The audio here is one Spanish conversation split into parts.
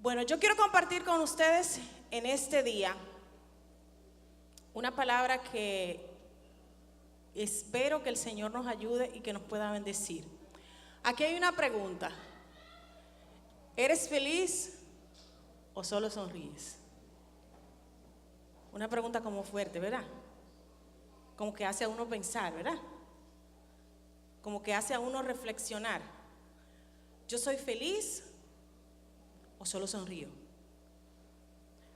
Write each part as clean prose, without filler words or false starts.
Bueno, yo quiero compartir con ustedes en este día una palabra que espero que el Señor nos ayude y que nos pueda bendecir. Aquí hay una pregunta: ¿eres feliz o solo sonríes? Una pregunta como fuerte, ¿verdad? Como que hace a uno pensar, ¿verdad? Como que hace a uno reflexionar. ¿Yo soy feliz o solo sonrío?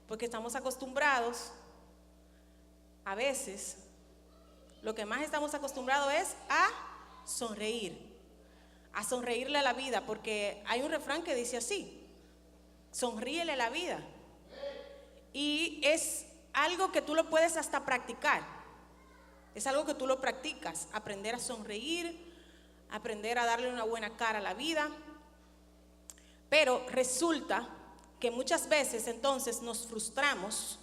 Porque estamos acostumbrados, a veces, lo que más estamos acostumbrados es a sonreírle a la vida, porque hay un refrán que dice así: sonríele a la vida. Y es algo que tú lo puedes hasta practicar, es algo que tú lo practicas, aprender a sonreír, aprender a darle una buena cara a la vida. Pero resulta que muchas veces entonces nos frustramos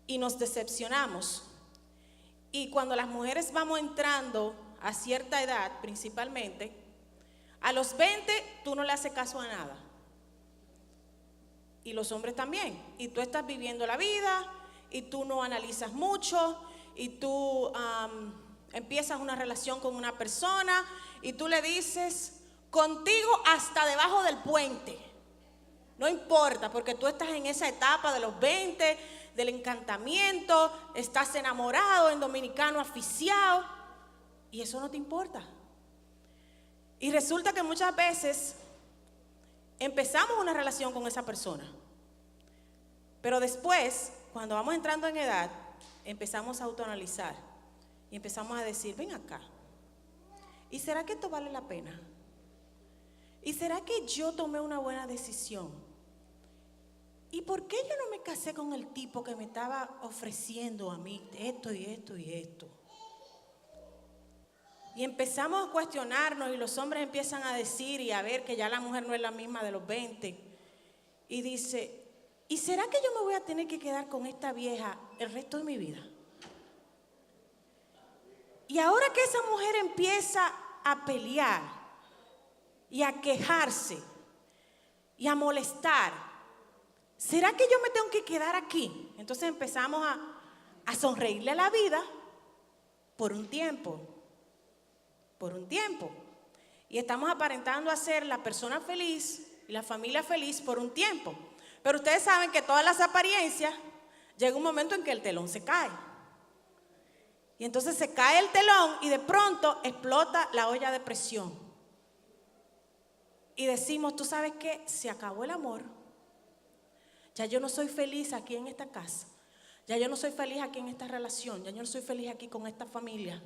y nos decepcionamos. Y cuando las mujeres vamos entrando a cierta edad, principalmente, a los 20 tú no le haces caso a nada. Y los hombres también. Y tú estás viviendo la vida y tú no analizas mucho y tú empiezas una relación con una persona y tú le dices: contigo hasta debajo del puente. No importa, porque tú estás en esa etapa de los 20, del encantamiento, estás enamorado, en dominicano aficiado, y eso no te importa. Y resulta que muchas veces empezamos una relación con esa persona, pero después, cuando vamos entrando en edad, empezamos a autoanalizar y empezamos a decir: ven acá, ¿y será que esto vale la pena? ¿Y será que yo tomé una buena decisión? ¿Y por qué yo no me casé con el tipo que me estaba ofreciendo a mí esto y esto y esto? Y empezamos a cuestionarnos y los hombres empiezan a decir y a ver que ya la mujer no es la misma de los 20. Y dice: ¿y será que yo me voy a tener que quedar con esta vieja el resto de mi vida? Y ahora que esa mujer empieza a pelear y a quejarse y a molestar, ¿será que yo me tengo que quedar aquí? Entonces empezamos a sonreírle a la vida por un tiempo. Y estamos aparentando a ser la persona feliz y la familia feliz por un tiempo. Pero ustedes saben que todas las apariencias, llega un momento en que el telón se cae. Y entonces se cae el telón y de pronto explota la olla de presión. Y decimos: ¿tú sabes qué? Se acabó el amor. Ya yo no soy feliz aquí en esta casa. Ya yo no soy feliz aquí en esta relación. Ya yo no soy feliz aquí con esta familia.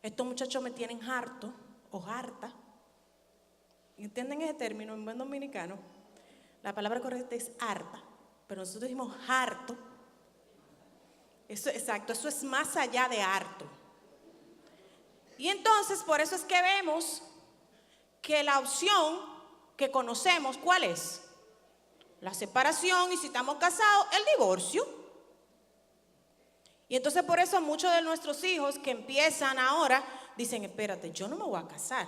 Estos muchachos me tienen harto o harta. ¿Entienden ese término en buen dominicano? La palabra correcta es harta, pero nosotros decimos harto. Eso, exacto, eso es más allá de harto. Y entonces por eso es que vemos que la opción que conocemos, ¿cuál es? La separación, y si estamos casados, el divorcio. Y entonces por eso muchos de nuestros hijos que empiezan ahora dicen: espérate, yo no me voy a casar.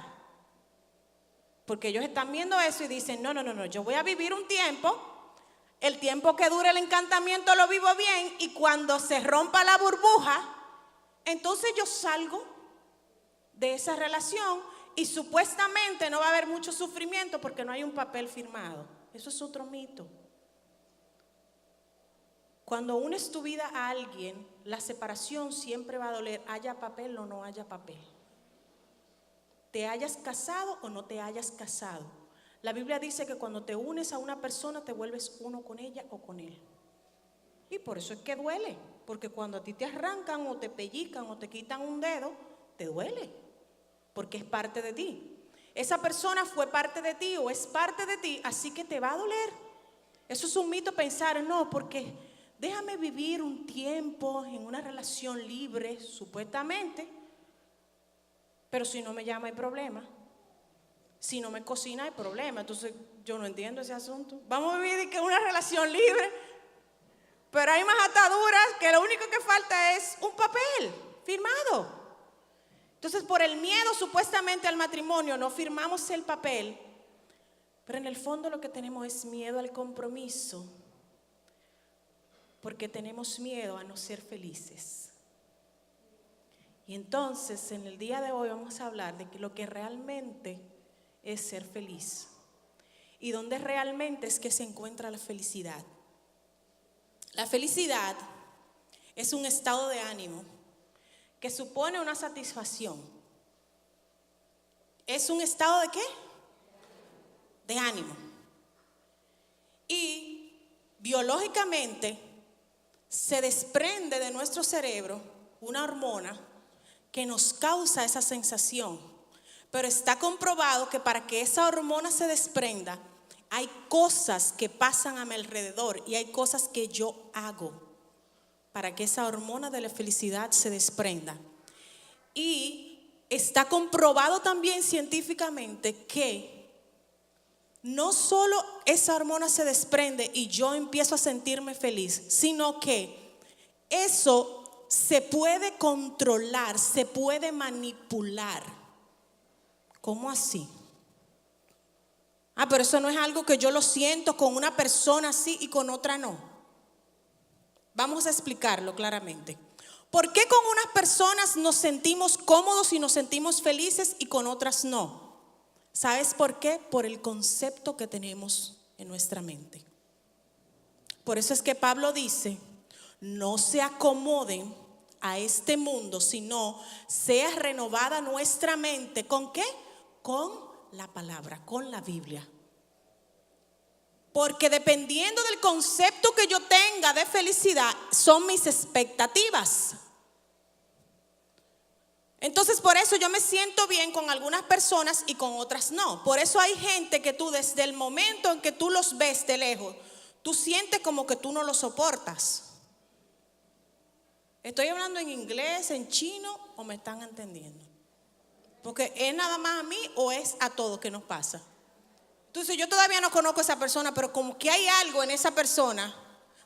Porque ellos están viendo eso y dicen: no, yo voy a vivir un tiempo, el tiempo que dure el encantamiento lo vivo bien, y cuando se rompa la burbuja, entonces yo salgo de esa relación y supuestamente no va a haber mucho sufrimiento porque no hay un papel firmado. Eso es otro mito. Cuando unes tu vida a alguien, la separación siempre va a doler, haya papel o no haya papel. Te hayas casado o no te hayas casado. La Biblia dice que cuando te unes a una persona te vuelves uno con ella o con él. Y por eso es que duele, porque cuando a ti te arrancan o te pellizcan o te quitan un dedo, te duele, porque es parte de ti. Esa persona fue parte de ti o es parte de ti, así que te va a doler. Eso es un mito pensar: no, porque déjame vivir un tiempo en una relación libre, supuestamente, pero si no me llama hay problema. Si no me cocina hay problema. Entonces yo no entiendo ese asunto. Vamos a vivir que una relación libre, pero hay más ataduras que lo único que falta es un papel firmado. Entonces por el miedo supuestamente al matrimonio no firmamos el papel, Pero en el fondo lo que tenemos es miedo al compromiso, porque tenemos miedo a no ser felices. Y entonces en el día de hoy vamos a hablar de lo que realmente es ser feliz y dónde realmente es que se encuentra la felicidad. La felicidad es un estado de ánimo que supone una satisfacción. ¿Es un estado de qué? De ánimo. Y biológicamente se desprende de nuestro cerebro una hormona que nos causa esa sensación. Pero está comprobado que para que esa hormona se desprenda, hay cosas que pasan a mi alrededor y hay cosas que yo hago para que esa hormona de la felicidad se desprenda. Y está comprobado también científicamente que no solo esa hormona se desprende y yo empiezo a sentirme feliz, sino que eso se puede controlar, se puede manipular. ¿Cómo así? Pero eso no es algo que yo lo siento con una persona así y con otra no. Vamos a explicarlo claramente. ¿Por qué con unas personas nos sentimos cómodos y nos sentimos felices y con otras no? ¿Sabes por qué? Por el concepto que tenemos en nuestra mente. Por eso es que Pablo dice, no se acomoden a este mundo, sino sea renovada nuestra mente. ¿Con qué? Con la palabra, con la Biblia. Porque dependiendo del concepto que yo tenga de felicidad, son mis expectativas. Entonces por eso yo me siento bien con algunas personas y con otras no. Por eso hay gente que tú desde el momento en que tú los ves de lejos, tú sientes como que tú no los soportas. ¿Estoy hablando en inglés, en chino o me están entendiendo? Porque ¿es nada más a mí o es a todos que nos pasa? Entonces yo todavía no conozco a esa persona, pero como que hay algo en esa persona.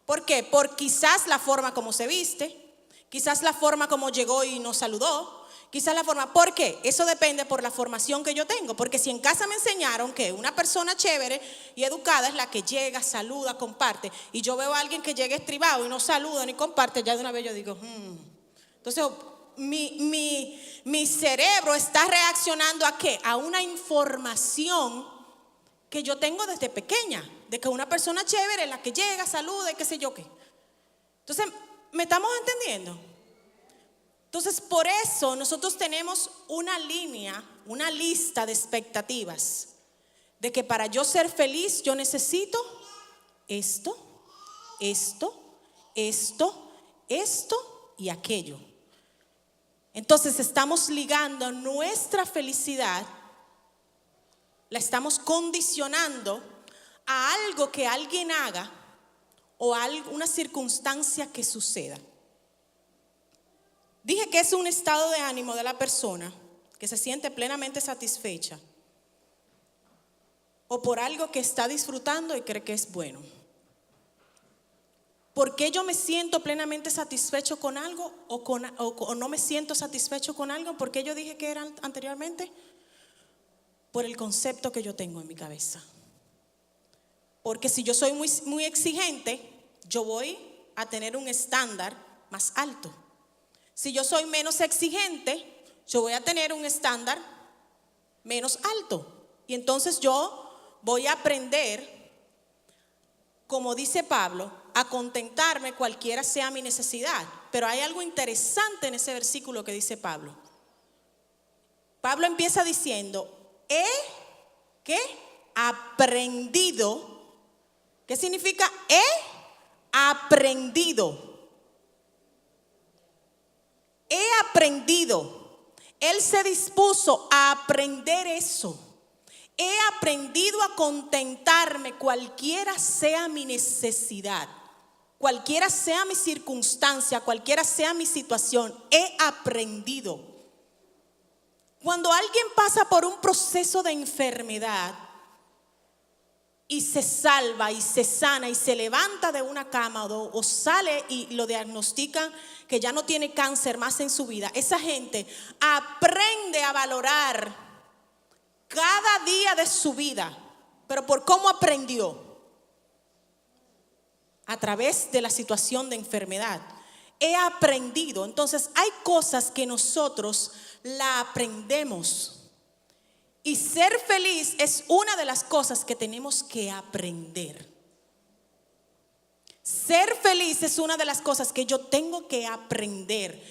¿Por qué? Por quizás la forma como se viste, quizás la forma como llegó y nos saludó, quizás la forma. ¿Por qué? Eso depende por la formación que yo tengo. Porque si en casa me enseñaron que una persona chévere y educada es la que llega, saluda, comparte, y yo veo a alguien que llega estribado y no saluda ni comparte, ya de una vez yo digo, Entonces mi cerebro está reaccionando ¿a qué? A una información que yo tengo desde pequeña, de que una persona chévere es la que llega, saluda y qué sé yo qué. Entonces, ¿me estamos entendiendo? Entonces, por eso nosotros tenemos una línea, una lista de expectativas, de que para yo ser feliz yo necesito esto, esto, esto, esto y aquello. Entonces estamos ligando nuestra felicidad, la estamos condicionando a algo que alguien haga o a una circunstancia que suceda. Dije que es un estado de ánimo de la persona que se siente plenamente satisfecha o por algo que está disfrutando y cree que es bueno. ¿Por qué yo me siento plenamente satisfecho con algo o no me siento satisfecho con algo? ¿Por qué yo dije que era anteriormente? Por el concepto que yo tengo en mi cabeza. Porque si yo soy muy exigente, yo voy a tener un estándar más alto. Si yo soy menos exigente, yo voy a tener un estándar menos alto. Y entonces yo voy a aprender, como dice Pablo, a contentarme cualquiera sea mi necesidad. Pero hay algo interesante en ese versículo que dice Pablo. Pablo empieza diciendo, he aprendido. ¿Qué significa? He aprendido. He aprendido. Él se dispuso a aprender eso. He aprendido a contentarme cualquiera sea mi necesidad, cualquiera sea mi circunstancia, cualquiera sea mi situación. He aprendido. Cuando alguien pasa por un proceso de enfermedad y se salva y se sana y se levanta de una cama o sale y lo diagnostican que ya no tiene cáncer más en su vida, esa gente aprende a valorar cada día de su vida. pero por cómo aprendió. A través de la situación de enfermedad. He aprendido. Entonces hay cosas que nosotros la aprendemos. Y ser feliz es una de las cosas que tenemos que aprender. Ser feliz es una de las cosas que yo tengo que aprender.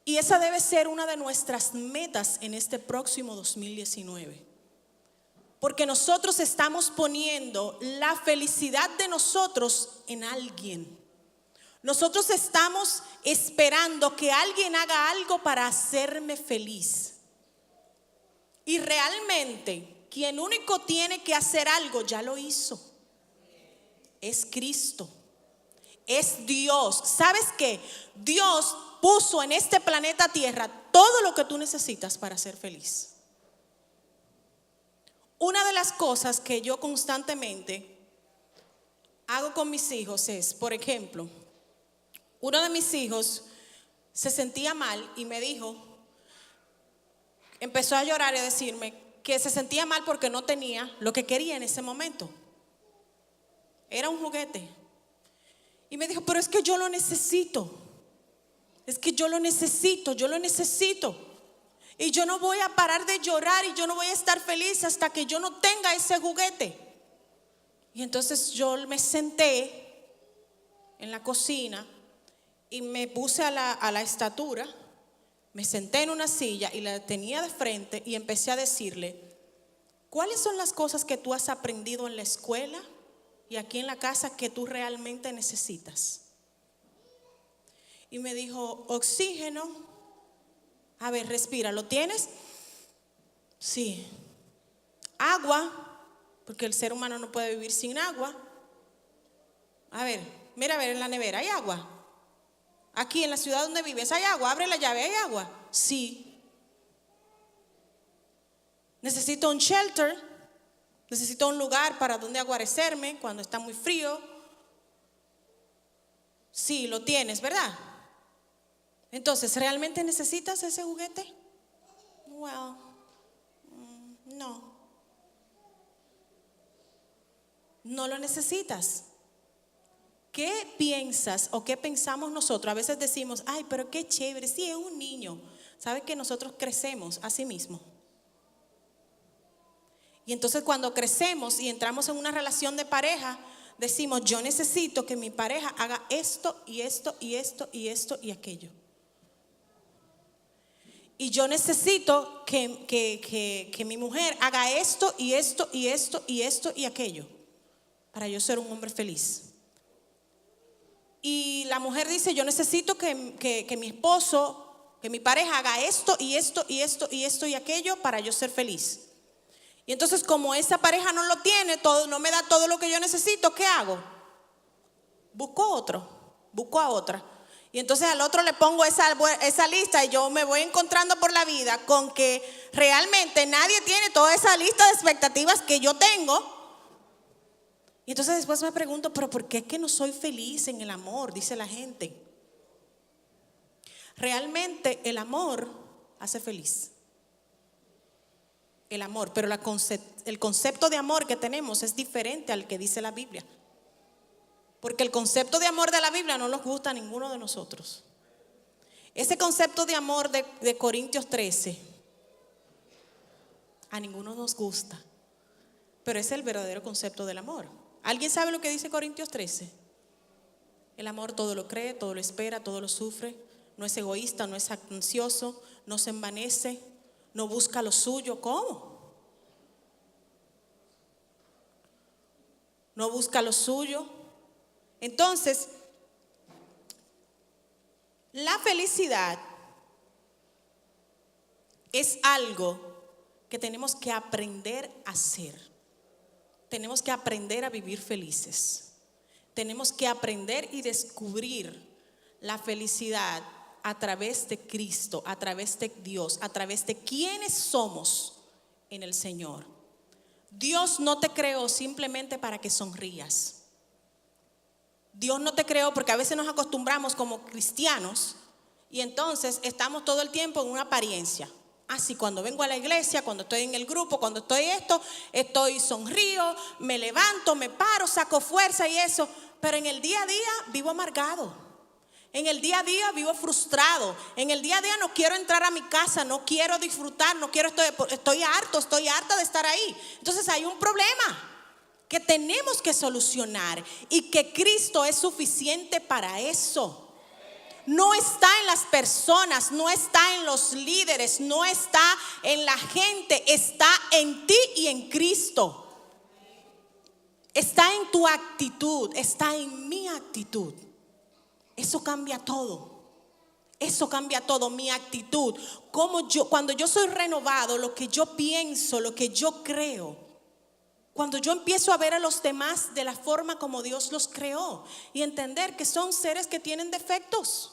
Y esa debe ser una de nuestras metas en este próximo 2019. Porque nosotros estamos poniendo la felicidad de nosotros en alguien. Nosotros estamos esperando que alguien haga algo para hacerme feliz. Y realmente, quien único tiene que hacer algo, ya lo hizo. Es Cristo. Es Dios. ¿Sabes qué? Dios puso en este planeta Tierra todo lo que tú necesitas para ser feliz. Una de las cosas que yo constantemente hago con mis hijos es, por ejemplo, uno de mis hijos se sentía mal y me dijo, empezó a llorar y a decirme que se sentía mal porque no tenía lo que quería en ese momento. Era un juguete. Y me dijo, pero es que yo lo necesito. Es que yo lo necesito. Y yo no voy a parar de llorar y yo no voy a estar feliz hasta que yo no tenga ese juguete. Y entonces yo me senté en la cocina y me puse a la estatura, me senté en una silla y la tenía de frente y empecé a decirle, ¿cuáles son las cosas que tú has aprendido en la escuela y aquí en la casa que tú realmente necesitas? Y me dijo, oxígeno. A ver, respira, ¿lo tienes? Sí. Agua, porque el ser humano no puede vivir sin agua. A ver, mira, a ver, en la nevera hay agua. Aquí en la ciudad donde vives hay agua, abre la llave, ¿hay agua? Sí. Necesito un shelter, necesito un lugar para donde aguarecerme cuando está muy frío. Sí, lo tienes, ¿verdad? Entonces, ¿realmente necesitas ese juguete? Well, no. No lo necesitas. ¿Qué piensas o qué pensamos nosotros? A veces decimos, ay, pero qué chévere, sí, es un niño. ¿Sabes que nosotros crecemos a sí mismos? Y entonces cuando crecemos y entramos en una relación de pareja, decimos, yo necesito que mi pareja haga esto y esto y esto y esto y aquello. Y yo necesito que mi mujer haga esto y esto y esto y esto y aquello para yo ser un hombre feliz. Y la mujer dice, yo necesito que mi esposo, que mi pareja haga esto y esto y esto y esto y aquello para yo ser feliz. Y entonces como esa pareja no lo tiene, no me da todo lo que yo necesito, ¿qué hago? Busco a otra. Y entonces al otro le pongo esa lista y yo me voy encontrando por la vida con que realmente nadie tiene toda esa lista de expectativas que yo tengo. Y entonces después me pregunto, pero ¿por qué es que no soy feliz en el amor? Dice la gente. Realmente el amor hace feliz. El amor, pero el concepto de amor que tenemos es diferente al que dice la Biblia. Porque el concepto de amor de la Biblia no nos gusta a ninguno de nosotros. Ese concepto de amor de Corintios 13, a ninguno nos gusta. Pero es el verdadero concepto del amor. ¿Alguien sabe lo que dice Corintios 13? El amor todo lo cree, todo lo espera, todo lo sufre. No es egoísta, no es ansioso, no se envanece, no busca lo suyo. ¿Cómo? No busca lo suyo. Entonces, la felicidad es algo que tenemos que aprender a hacer. Tenemos que aprender a vivir felices. Tenemos que aprender y descubrir la felicidad a través de Cristo, a través de Dios, a través de quienes somos en el Señor. Dios no te creó simplemente para que sonrías. Dios no te creó porque a veces nos acostumbramos como cristianos y entonces estamos todo el tiempo en una apariencia. Así cuando vengo a la iglesia, cuando estoy en el grupo, cuando estoy estoy sonrío, me levanto, me paro, saco fuerza y eso. Pero en el día a día vivo amargado. En el día a día vivo frustrado. En el día a día no quiero entrar a mi casa, no quiero disfrutar, estoy harta de estar ahí. Entonces hay un problema que tenemos que solucionar y que Cristo es suficiente para eso. No está en las personas, no está en los líderes, no está en la gente, está en ti y en Cristo. Está en tu actitud, está en mi actitud. Eso cambia todo. Eso cambia todo, mi actitud. Cuando yo soy renovado, lo que yo pienso, lo que yo creo. Cuando yo empiezo a ver a los demás de la forma como Dios los creó y entender que son seres que tienen defectos,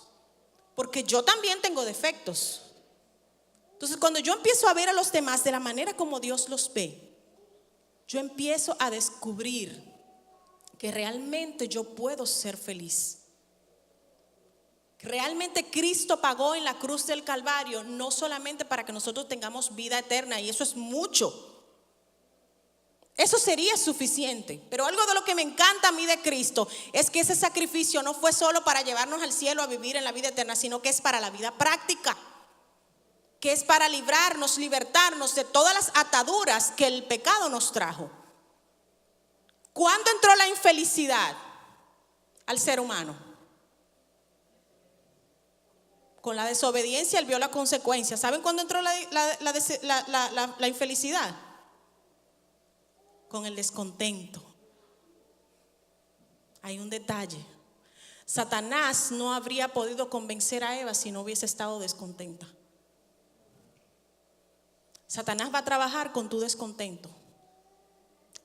porque yo también tengo defectos. Entonces, cuando yo empiezo a ver a los demás de la manera como Dios los ve, yo empiezo a descubrir que realmente yo puedo ser feliz. Realmente Cristo pagó en la cruz del Calvario no solamente para que nosotros tengamos vida eterna, y eso es mucho. Eso sería suficiente. Pero algo de lo que me encanta a mí de Cristo es que ese sacrificio no fue solo para llevarnos al cielo a vivir en la vida eterna, sino que es para la vida práctica, que es para libertarnos de todas las ataduras que el pecado nos trajo. ¿Cuándo entró la infelicidad al ser humano? Con la desobediencia él vio la consecuencia. ¿Saben cuándo entró la infelicidad? Con el descontento. Hay un detalle. Satanás no habría podido convencer a Eva si no hubiese estado descontenta. Satanás va a trabajar con tu descontento.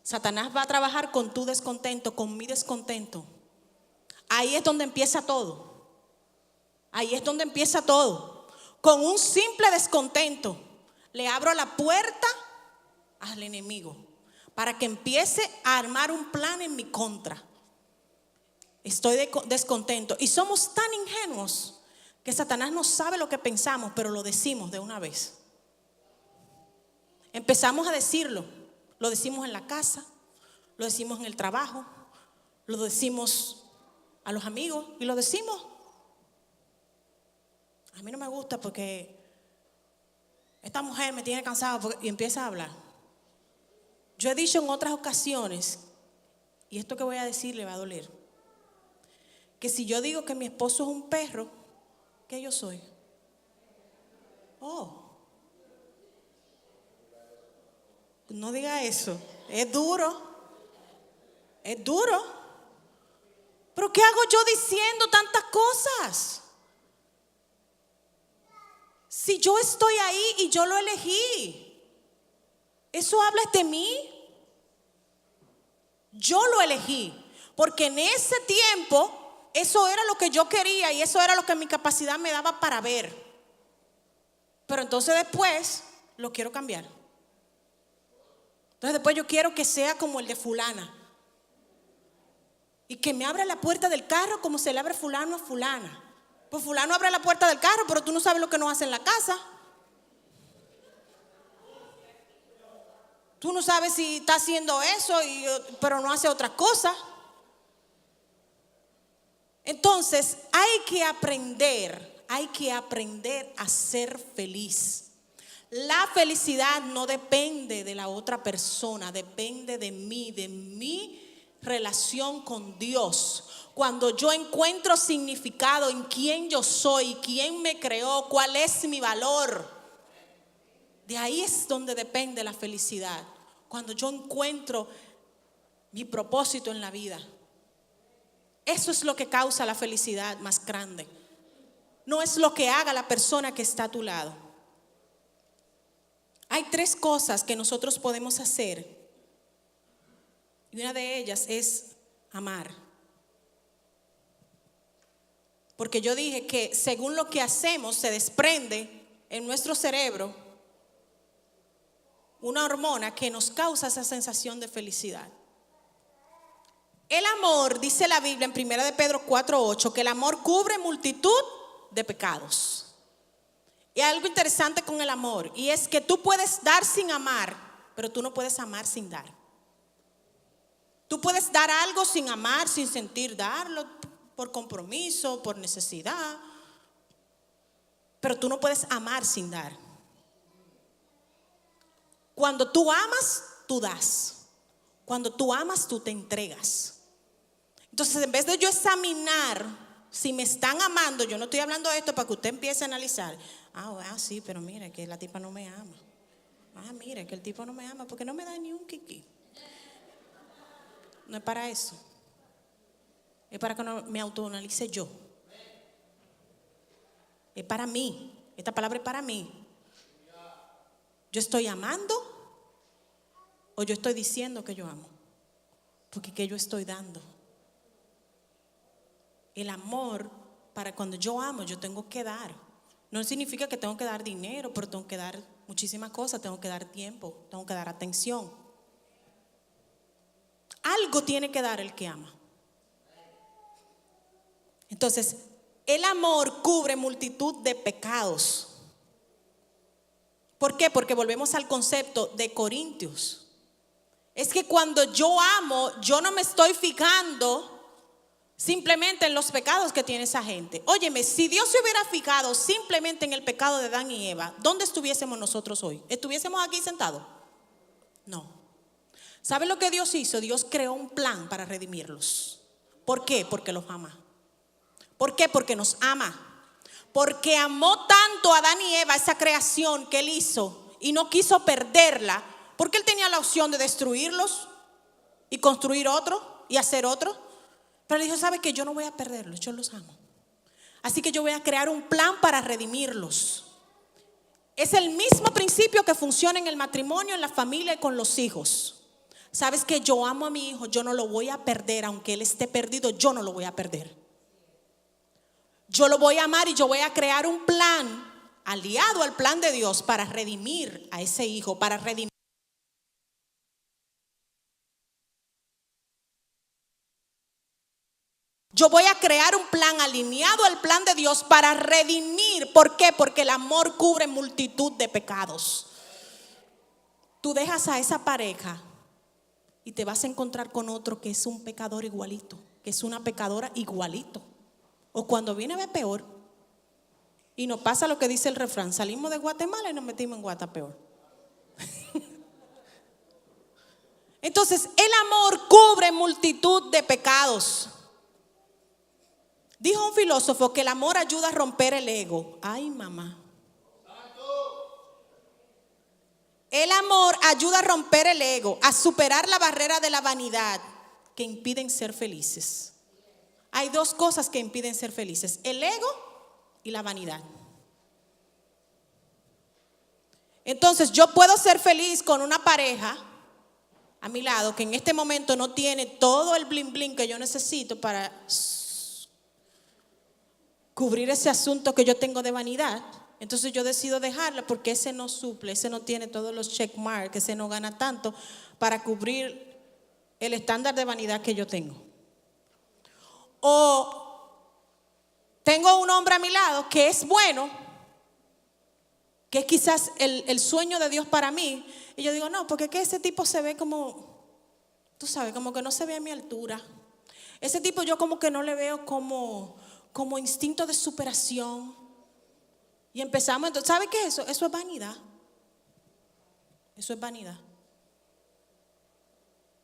Satanás va a trabajar con tu descontento, con mi descontento. Ahí es donde empieza todo. Ahí es donde empieza todo. Con un simple descontento le abro la puerta al enemigo para que empiece a armar un plan en mi contra. Estoy descontento. Y somos tan ingenuos que Satanás no sabe lo que pensamos, pero lo decimos de una vez. Empezamos a decirlo. Lo decimos en la casa, lo decimos en el trabajo, lo decimos a los amigos y lo decimos. A mí no me gusta porque esta mujer me tiene cansado y empieza a hablar. Yo he dicho en otras ocasiones, y esto que voy a decir le va a doler, que si yo digo que mi esposo es un perro, ¿qué yo soy? No diga eso, es duro. Pero ¿qué hago yo diciendo tantas cosas? Si yo estoy ahí y yo lo elegí, ¿eso habla de mí? Yo lo elegí, porque en ese tiempo eso era lo que yo quería y eso era lo que mi capacidad me daba para ver. Pero entonces después lo quiero cambiar. Entonces después yo quiero que sea como el de fulana. Y que me abra la puerta del carro como se le abre fulano a fulana. Pues fulano abre la puerta del carro, pero tú no sabes lo que nos hace en la casa. Tú no sabes si está haciendo eso, pero no hace otra cosa. Entonces hay que aprender a ser feliz. La felicidad no depende de la otra persona, depende de mi relación con Dios. Cuando yo encuentro significado en quién yo soy, quién me creó, cuál es mi valor, de ahí es donde depende la felicidad. Cuando yo encuentro mi propósito en la vida, eso es lo que causa la felicidad más grande. No es lo que haga la persona que está a tu lado. Hay 3 cosas que nosotros podemos hacer, y una de ellas es amar. Porque yo dije que según lo que hacemos se desprende en nuestro cerebro una hormona que nos causa esa sensación de felicidad. El amor, dice la Biblia en 1 de Pedro 4:8, que el amor cubre multitud de pecados. Y hay algo interesante con el amor, y es que tú puedes dar sin amar, pero tú no puedes amar sin dar. Tú puedes dar algo sin amar, sin sentir darlo, por compromiso, por necesidad, pero tú no puedes amar sin dar. Cuando tú amas, tú das. Cuando tú amas, tú te entregas. Entonces, en vez de yo examinar si me están amando, yo no estoy hablando de esto para que usted empiece a analizar. Sí, pero mire que la tipa no me ama. Mire que el tipo no me ama porque no me da ni un kiki. No es para eso. Es para que no me autoanalice yo. Es para mí. Esta palabra es para mí. ¿Yo estoy amando o yo estoy diciendo que yo amo? Porque ¿qué yo estoy dando? El amor, para cuando yo amo, yo tengo que dar. No significa que tengo que dar dinero, pero tengo que dar muchísimas cosas. Tengo que dar tiempo, tengo que dar atención. Algo tiene que dar el que ama. Entonces, el amor cubre multitud de pecados. ¿Por qué? Porque volvemos al concepto de Corintios. Es que cuando yo amo, yo no me estoy fijando simplemente en los pecados que tiene esa gente. Óyeme, si Dios se hubiera fijado simplemente en el pecado de Adán y Eva, ¿dónde estuviésemos nosotros hoy? ¿Estuviésemos aquí sentados? No. ¿Sabe lo que Dios hizo? Dios creó un plan para redimirlos. ¿Por qué? Porque los ama. ¿Por qué? Porque nos ama. Porque amó tanto a Adán y Eva, esa creación que Él hizo, y no quiso perderla, porque Él tenía la opción de destruirlos y construir otro y hacer otro. Pero Él dijo, ¿sabe qué? Yo no voy a perderlos, yo los amo. Así que yo voy a crear un plan para redimirlos. Es el mismo principio que funciona en el matrimonio, en la familia y con los hijos. ¿Sabes que yo amo a mi hijo? Yo no lo voy a perder, aunque él esté perdido, yo no lo voy a perder. Yo lo voy a amar y yo voy a crear un plan aliado al plan de Dios para redimir a ese hijo, para redimir. Yo voy a crear un plan alineado al plan de Dios para redimir. ¿Por qué? Porque el amor cubre multitud de pecados. Tú dejas a esa pareja y te vas a encontrar con otro que es un pecador igualito, que es una pecadora igualito. O cuando viene a ver peor. Y nos pasa lo que dice el refrán: salimos de Guatemala y nos metimos en Guatapeor. Entonces, el amor cubre multitud de pecados. Dijo un filósofo que el amor ayuda a romper el ego. Ay, mamá. El amor ayuda a romper el ego, a superar la barrera de la vanidad que impiden ser felices. Hay dos cosas que impiden ser felices: el ego y la vanidad. Entonces, yo puedo ser feliz con una pareja a mi lado que en este momento no tiene todo el bling bling que yo necesito para cubrir ese asunto que yo tengo de vanidad. Entonces yo decido dejarla porque ese no suple, ese no tiene todos los check marks, ese no gana tanto para cubrir el estándar de vanidad que yo tengo. O tengo un hombre a mi lado que es bueno, que es quizás el sueño de Dios para mí, y yo digo, no, porque es que ese tipo se ve como, tú sabes, como que no se ve a mi altura. Ese tipo yo como que no le veo como instinto de superación. Y empezamos, entonces, ¿sabe qué es eso? Eso es vanidad. Eso es vanidad.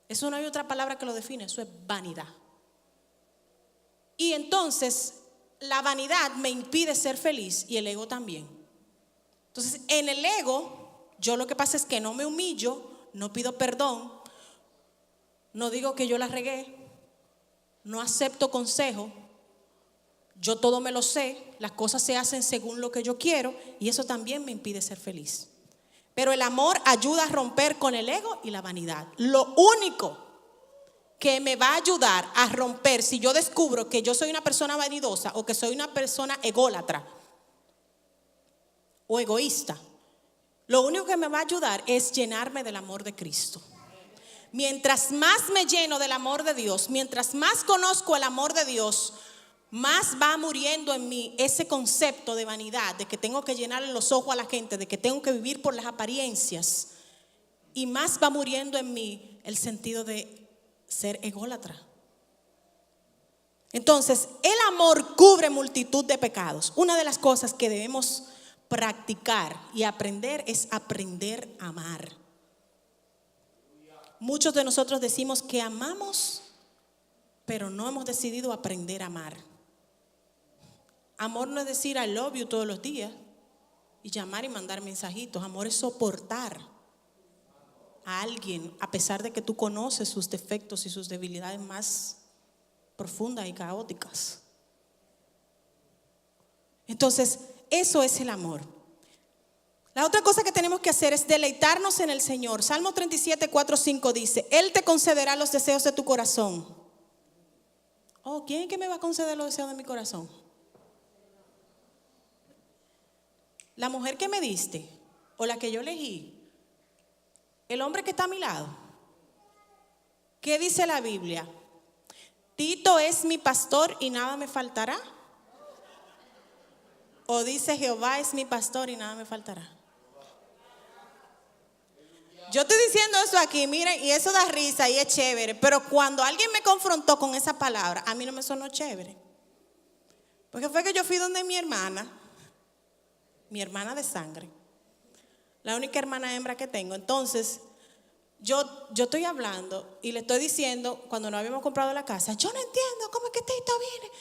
Eso no hay otra palabra que lo define, eso es vanidad. Y entonces la vanidad me impide ser feliz y el ego también. Entonces en el ego yo lo que pasa es que no me humillo, no pido perdón, no digo que yo la regué, no acepto consejo. Yo todo me lo sé, las cosas se hacen según lo que yo quiero y eso también me impide ser feliz. Pero el amor ayuda a romper con el ego y la vanidad. Lo único que me va a ayudar a romper, si yo descubro que yo soy una persona vanidosa o que soy una persona ególatra o egoísta, lo único que me va a ayudar es llenarme del amor de Cristo. Mientras más me lleno del amor de Dios, mientras más conozco el amor de Dios, más va muriendo en mí ese concepto de vanidad, de que tengo que llenarle los ojos a la gente, de que tengo que vivir por las apariencias, y más va muriendo en mí el sentido de ser ególatra. Entonces, el amor cubre multitud de pecados. Una de las cosas que debemos practicar y aprender es aprender a amar. Muchos de nosotros decimos que amamos, pero no hemos decidido aprender a amar. Amor no es decir I love you todos los días y llamar y mandar mensajitos. Amor es soportar a alguien a pesar de que tú conoces sus defectos y sus debilidades más profundas y caóticas. Entonces, eso es el amor. La otra cosa que tenemos que hacer es deleitarnos en el Señor. Salmo 37, 4, 5 dice: Él te concederá los deseos de tu corazón. Oh, ¿quién es que me va a conceder los deseos de mi corazón? La mujer que me diste o la que yo elegí, el hombre que está a mi lado. ¿Qué dice la Biblia? Tito es mi pastor y nada me faltará. O dice Jehová es mi pastor y nada me faltará. Yo estoy diciendo eso aquí, miren, y eso da risa y es chévere, pero cuando alguien me confrontó con esa palabra, a mí no me sonó chévere. Porque fue que yo fui donde mi hermana de sangre, la única hermana hembra que tengo. Entonces, yo estoy hablando y le estoy diciendo, cuando no habíamos comprado la casa, yo no entiendo cómo es que Tito viene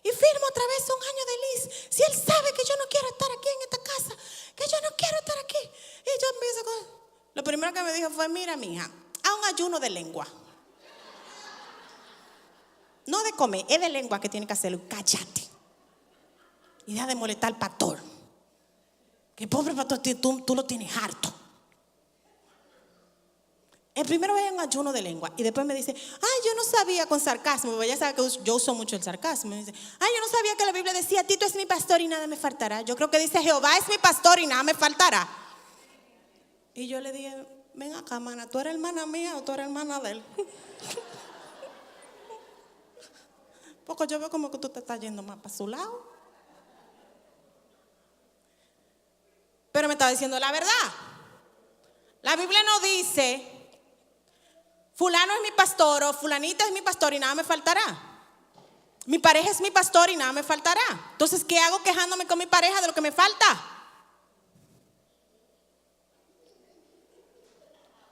y firma otra vez un año de lease, si él sabe que yo no quiero estar aquí en esta casa, que yo no quiero estar aquí. Y yo empiezo con... Lo primero que me dijo fue: mira, mija, haz un ayuno de lengua. No de comer, es de lengua que tiene que hacerlo. Cállate. Y deja de molestar al pastor. Que pobre pastor, tú lo tienes harto. El primero veía un ayuno de lengua y después me dice: ay, yo no sabía, con sarcasmo, porque ella sabe que yo uso mucho el sarcasmo. Me dice: ay, yo no sabía que la Biblia decía Tito es mi pastor y nada me faltará. Yo creo que dice Jehová es mi pastor y nada me faltará. Y yo le dije: ven acá, mana, ¿tú eres hermana mía o tú eres hermana de él? Porque yo veo como que tú te estás yendo más para su lado. Pero me estaba diciendo la verdad. La Biblia no dice fulano es mi pastor o fulanita es mi pastor y nada me faltará. Mi pareja es mi pastor y nada me faltará. Entonces, ¿qué hago quejándome con mi pareja de lo que me falta?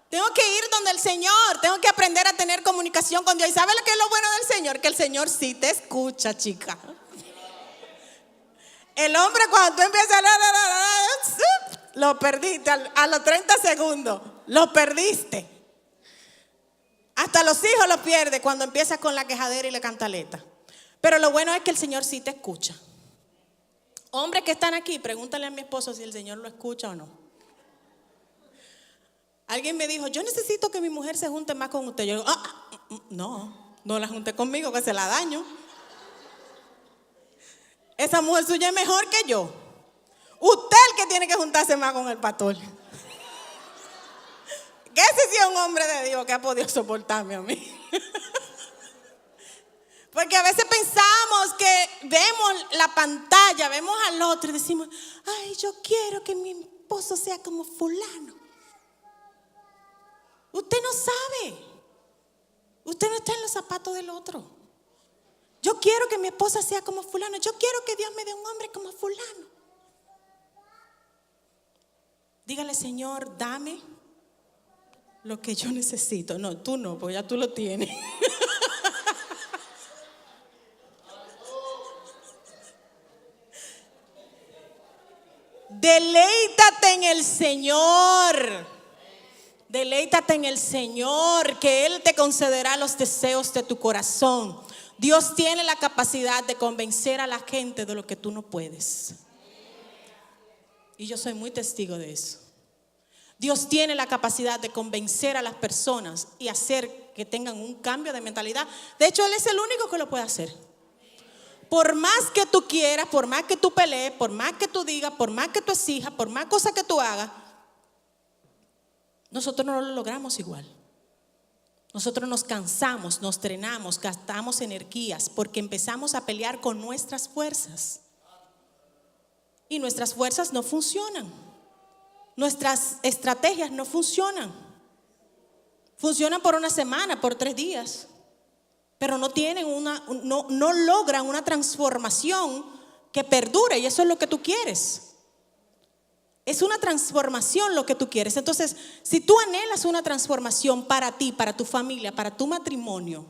Tengo que ir donde el Señor, tengo que aprender a tener comunicación con Dios. ¿Y sabe lo que es lo bueno del Señor? Que el Señor sí te escucha, chica. El hombre, cuando tú empiezas lo perdiste a los 30 segundos, lo perdiste. Hasta los hijos lo pierdes cuando empiezas con la quejadera y la cantaleta. Pero lo bueno es que el Señor sí te escucha. Hombres que están aquí, pregúntale a mi esposo si el Señor lo escucha o no. Alguien me dijo: yo necesito que mi mujer se junte más con usted. Yo digo: no la junte conmigo, que se la daño. Esa mujer suya es mejor que yo. Usted es el que tiene que juntarse más con el pastor. Que ese sí es un hombre de Dios que ha podido soportarme a mí. Porque a veces pensamos que vemos la pantalla, vemos al otro y decimos: ay, yo quiero que mi esposo sea como fulano. Usted no sabe. Usted no está en los zapatos del otro. Yo quiero que mi esposa sea como fulano. Yo quiero que Dios me dé un hombre como fulano. Dígale: Señor, dame lo que yo necesito. No, tú no, porque ya tú lo tienes. Deleítate en el Señor. Deleítate en el Señor, que Él te concederá los deseos de tu corazón. Dios tiene la capacidad de convencer a la gente de lo que tú no puedes. Y yo soy muy testigo de eso. Dios tiene la capacidad de convencer a las personas y hacer que tengan un cambio de mentalidad. De hecho, Él es el único que lo puede hacer. Por más que tú quieras, por más que tú pelees, por más que tú digas, por más que tú exijas, por más cosas que tú hagas, nosotros no lo logramos igual. Nosotros nos cansamos, nos drenamos, gastamos energías porque empezamos a pelear con nuestras fuerzas. Y nuestras fuerzas no funcionan. Nuestras estrategias no funcionan. Funcionan por una semana, por 3 días. Pero no logran una transformación que perdure, y eso es lo que tú quieres. Es una transformación lo que tú quieres. Entonces, si tú anhelas una transformación para ti, para tu familia, para tu matrimonio,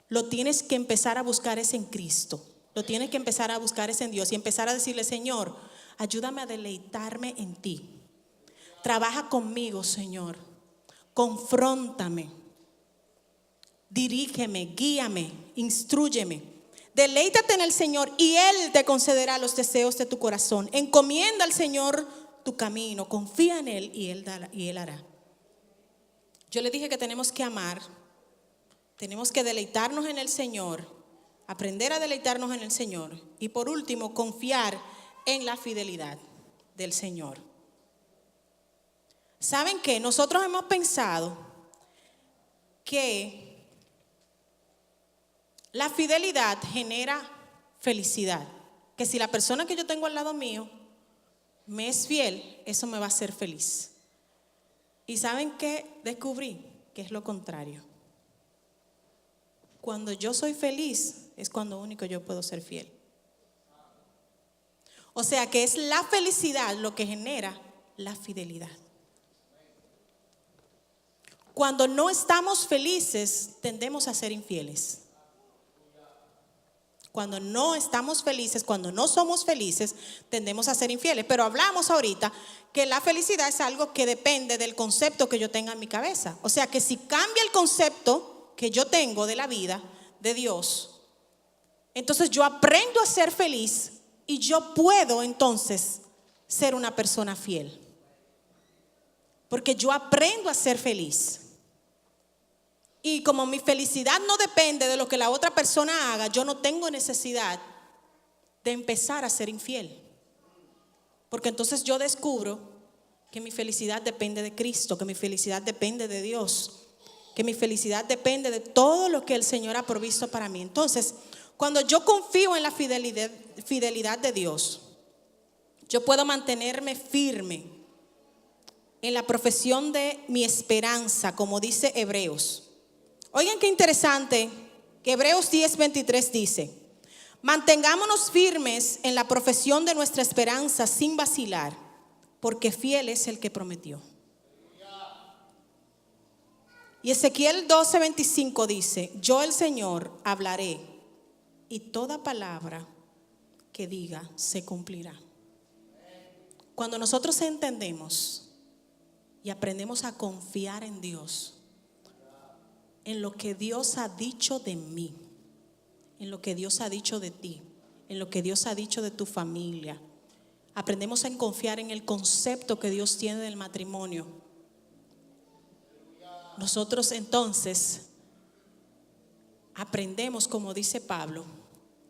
lo tienes que empezar a buscar es en Cristo. Lo tienes que empezar a buscar es en Dios y empezar a decirle: Señor, ayúdame a deleitarme en ti. Trabaja conmigo, Señor. Confróntame. Dirígeme, guíame, instrúyeme. Deleítate en el Señor y Él te concederá los deseos de tu corazón. Encomienda al Señor tu camino, confía en Él y Él hará. Yo le dije que tenemos que amar, tenemos que deleitarnos en el Señor, aprender a deleitarnos en el Señor y por último confiar en la fidelidad del Señor. ¿Saben qué? Nosotros hemos pensado que la fidelidad genera felicidad, que si la persona que yo tengo al lado mío me es fiel, eso me va a hacer feliz. ¿Y saben qué descubrí? Que es lo contrario. Cuando yo soy feliz es cuando único yo puedo ser fiel. O sea que es la felicidad lo que genera la fidelidad. Cuando no estamos felices, tendemos a ser infieles. Cuando no estamos felices, cuando no somos felices, tendemos a ser infieles. Pero hablamos ahorita que la felicidad es algo que depende del concepto que yo tenga en mi cabeza. O sea que si cambia el concepto que yo tengo de la vida, de Dios, entonces yo aprendo a ser feliz y yo puedo entonces ser una persona fiel. Porque yo aprendo a ser feliz. Y como mi felicidad no depende de lo que la otra persona haga, yo no tengo necesidad de empezar a ser infiel. Porque entonces yo descubro que mi felicidad depende de Cristo, que mi felicidad depende de Dios, que mi felicidad depende de todo lo que el Señor ha provisto para mí. Entonces, cuando yo confío en la fidelidad de Dios, yo puedo mantenerme firme en la profesión de mi esperanza, como dice Hebreos. Oigan qué interesante que Hebreos 10:23 dice: mantengámonos firmes en la profesión de nuestra esperanza sin vacilar, porque fiel es el que prometió. Y Ezequiel 12:25 dice: yo el Señor hablaré y toda palabra que diga se cumplirá. Cuando nosotros entendemos y aprendemos a confiar en Dios, en lo que Dios ha dicho de mí, en lo que Dios ha dicho de ti, en lo que Dios ha dicho de tu familia, aprendemos a confiar en el concepto que Dios tiene del matrimonio. Nosotros entonces aprendemos, como dice Pablo,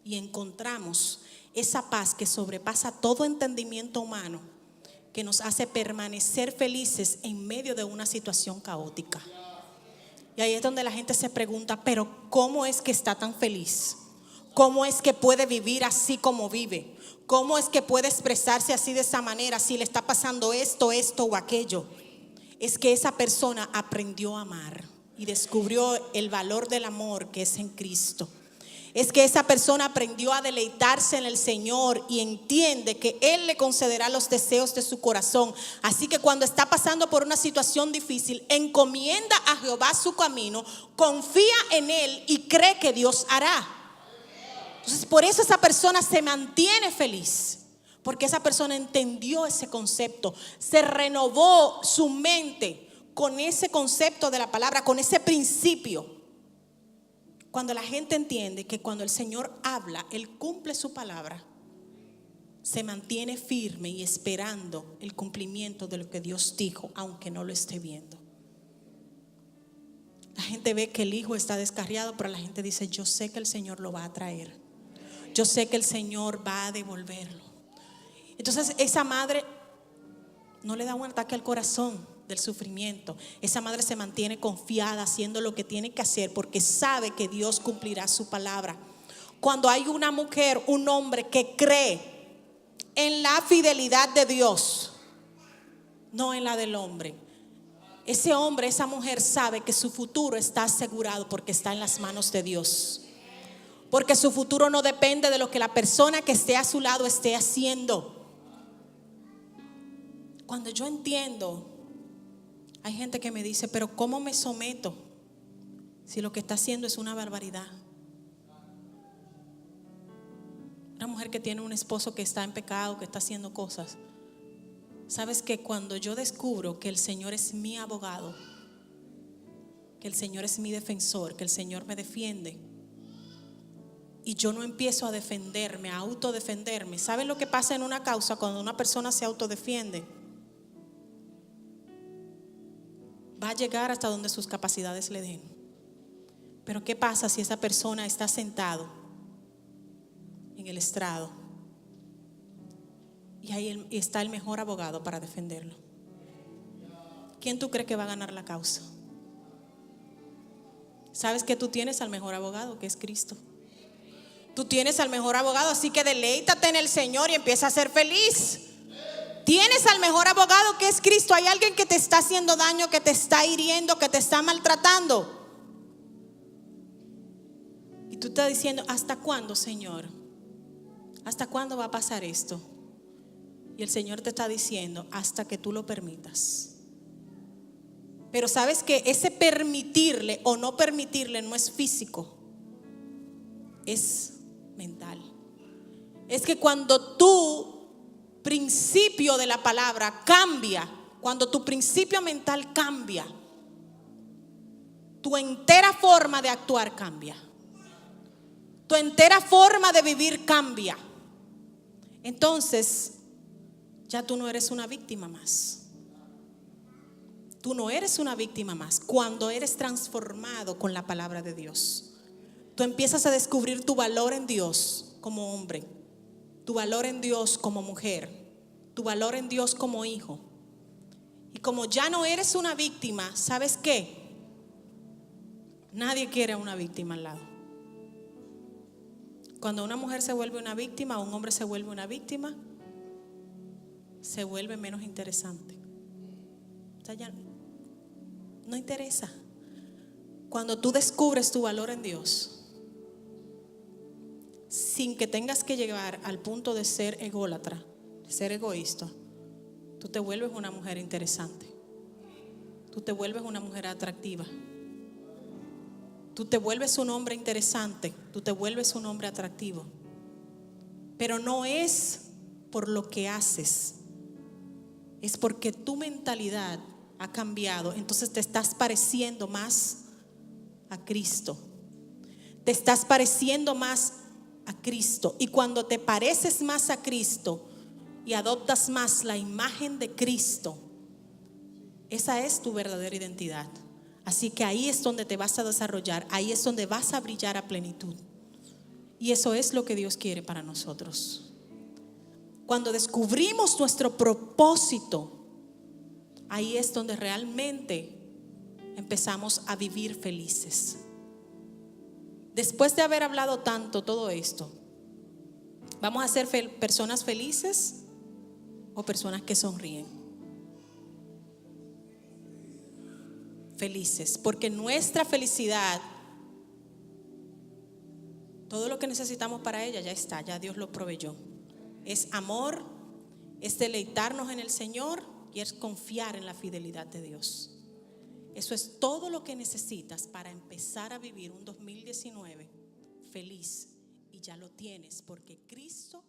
y encontramos esa paz que sobrepasa todo entendimiento humano, que nos hace permanecer felices en medio de una situación caótica. Y ahí es donde la gente se pregunta: pero ¿cómo es que está tan feliz? ¿Cómo es que puede vivir así como vive? ¿Cómo es que puede expresarse así de esa manera si le está pasando esto o aquello? Es que esa persona aprendió a amar y descubrió el valor del amor que es en Cristo. Es que esa persona aprendió a deleitarse en el Señor y entiende que Él le concederá los deseos de su corazón. Así que cuando está pasando por una situación difícil, encomienda a Jehová su camino, confía en Él y cree que Dios hará. Entonces, por eso esa persona se mantiene feliz, porque esa persona entendió ese concepto, se renovó su mente con ese concepto de la palabra, con ese principio. Cuando la gente entiende que cuando el Señor habla, Él cumple su palabra, se mantiene firme y esperando el cumplimiento de lo que Dios dijo, aunque no lo esté viendo. La gente ve que el hijo está descarriado, pero la gente dice: yo sé que el Señor lo va a traer, yo sé que el Señor va a devolverlo. Entonces esa madre no le da un ataque al corazón, del sufrimiento. Esa madre se mantiene confiada haciendo lo que tiene que hacer porque sabe que Dios cumplirá su palabra. Cuando hay una mujer, un hombre que cree en la fidelidad de Dios, no en la del hombre, ese hombre, esa mujer sabe que su futuro está asegurado porque está en las manos de Dios. Porque su futuro no depende de lo que la persona que esté a su lado esté haciendo. Cuando yo entiendo, hay gente que me dice, pero ¿cómo me someto si lo que está haciendo es una barbaridad? Una mujer que tiene un esposo que está en pecado, que está haciendo cosas. Sabes que cuando yo descubro que el Señor es mi abogado, que el Señor es mi defensor, que el Señor me defiende, y yo no empiezo a defenderme, a autodefenderme. ¿Saben lo que pasa en una causa cuando una persona se autodefiende? Va a llegar hasta donde sus capacidades le den. Pero ¿qué pasa si esa persona está sentado en el estrado y ahí está el mejor abogado para defenderlo? ¿Quién tú crees que va a ganar la causa? Sabes que tú tienes al mejor abogado, que es Cristo. Tú tienes al mejor abogado, así que deleítate en el Señor y empieza a ser feliz. Tienes al mejor abogado, que es Cristo. Hay alguien que te está haciendo daño, que te está hiriendo, que te está maltratando. Y tú estás diciendo, ¿hasta cuándo, Señor? ¿Hasta cuándo va a pasar esto? Y el Señor te está diciendo, hasta que tú lo permitas. Pero sabes que ese permitirle o no permitirle no es físico, es mental. Es que cuando tu principio de la palabra cambia, cuando tu principio mental cambia, tu entera forma de actuar cambia, tu entera forma de vivir cambia. Entonces ya tú no eres una víctima más. Tú no eres una víctima más cuando eres transformado con la palabra de Dios. Tú empiezas a descubrir tu valor en Dios como hombre, tu valor en Dios como mujer, tu valor en Dios como hijo. Y como ya no eres una víctima, ¿sabes qué? Nadie quiere a una víctima al lado. Cuando una mujer se vuelve una víctima, o un hombre se vuelve una víctima, se vuelve menos interesante. O sea, ya no interesa. Cuando tú descubres tu valor en Dios, sin que tengas que llegar al punto de ser ególatra, de ser egoísta, tú te vuelves una mujer interesante. Tú te vuelves una mujer atractiva. Tú te vuelves un hombre interesante. Tú te vuelves un hombre atractivo. Pero no es por lo que haces, es porque tu mentalidad ha cambiado. Entonces te estás pareciendo más a Cristo. Te estás pareciendo más a Cristo. Y cuando te pareces más a Cristo y adoptas más la imagen de Cristo, esa es tu verdadera identidad. Así que ahí es donde te vas a desarrollar, ahí es donde vas a brillar a plenitud. Y eso es lo que Dios quiere para nosotros. Cuando descubrimos nuestro propósito, ahí es donde realmente empezamos a vivir felices. Después de haber hablado tanto todo esto, ¿vamos a ser personas felices o personas que sonríen? Felices, porque nuestra felicidad, todo lo que necesitamos para ella ya está, ya Dios lo proveyó. Es amor, es deleitarnos en el Señor y es confiar en la fidelidad de Dios. Eso es todo lo que necesitas para empezar a vivir un 2019 feliz, y ya lo tienes porque Cristo